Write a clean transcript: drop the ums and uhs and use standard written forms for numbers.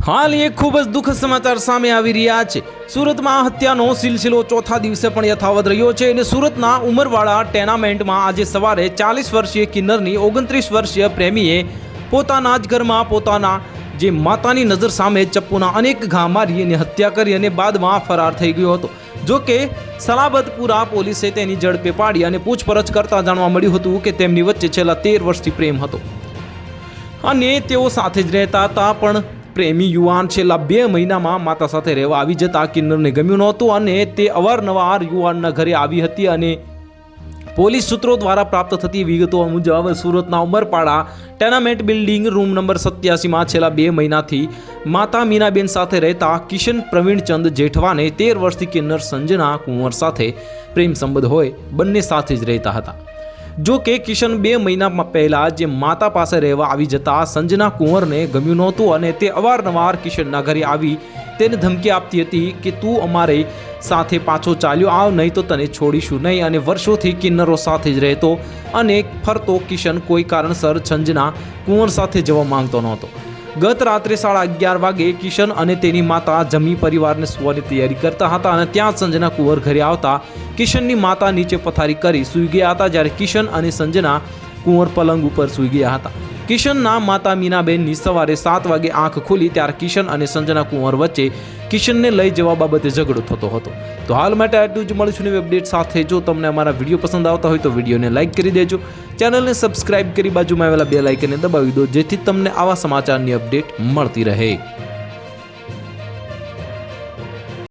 હાલ એક ખૂબ જ દુઃખદ સમાચાર સામે આવી રહ્યા છે। સુરતમાં હત્યાનો સિલસિલો ચોથા દિવસે પણ યથાવત રહ્યો છે અને સુરતના ઉમરવાડા ટેનામેન્ટમાં આજે સવારે 40 વર્ષીય કિન્નરની 29 વર્ષીય પ્રેમીએ પોતાના જ ઘરમાં પોતાના જે માતાની નજર સામે ચપ્પુના અનેક ઘા મારી અને હત્યા કરી અને બાદમાં ફરાર થઈ ગયો હતો। જો કે સલાબતપુરા પોલીસે તેની ઝડપે પાડી અને પૂછપરછ કરતા જાણવા મળ્યું હતું કે તેમની વચ્ચે છેલ્લા 13 વર્ષથી પ્રેમ હતો અને તેઓ સાથે જ રહેતા હતા। પણ પ્રેમી યુવાન છેલ્લા 2 મહિનામાં માતા સાથે રહેવા આવી જતા કિન્નરને ગમ્યું નહોતું અને તે અવારનવાર યુવાનના ઘરે આવી હતી અને પોલીસ સૂત્રો દ્વારા પ્રાપ્ત થતી વિગતો મુજબ સુરતના Umarpada tenement building room number 87માં છેલ્લા 2 મહિનાથી માતા મીનાબેન સાથે રહેતા કિશન પ્રવીણચંદ જેઠવાને 13 વર્ષથી કિન્નર સંજના કુંવર સાથે પ્રેમ સંબંધ હોય બંને સાથે જ રહેતા હતા। જો કે કિશન 2 મહિના પહેલા જે માતા પાસે રહેવા આવી જતા સંજના કુંવરને ગમ્યું નહોતું અને તે અવારનવાર કિશનના ઘરે આવી તેને ધમકી આપતી હતી કે તું અમારે સાથે પાછો ચાલ્યો આવ, નહીં તો તને છોડીશું નહીં। અને વર્ષોથી કિન્નરો સાથે જ રહેતો અને ફરતો કિશન કોઈ કારણસર સંજના કુંવર સાથે જવા માંગતો નહોતો। ગત રાત્રે 11:30 વાગે કિશન અને તેની માતા જમી પરિવારને સુવાની તૈયારી કરતા હતા અને ત્યાં સંજના કુંવર ઘરે આવતા કિશનની માતા નીચે પથારી કરી સૂઈ ગયા હતા, જ્યારે કિશન અને સંજના કુંવર પલંગ ઉપર સૂઈ ગયા હતા। કિશનના માતા મીનાબેનની સવારે 7 વાગે આંખ ખુલી ત્યારે કિશન અને સંજના કુંવર વચ્ચે કિશનને લઈ જવા બાબતે ઝઘડો થતો હતો। તો હાલ માટે આટલું જ, મળીશું નવી અપડેટ સાથે। જો તમને અમારા વિડીયો પસંદ આવતા હોય તો વિડીયોને લાઇક કરી દેજો, ચેનલને સબસ્ક્રાઇબ કરી બાજુમાં આવેલા બેલ આઇકનને દબાવી દો, જેથી તમને આવા સમાચારની અપડેટ મળતી રહે।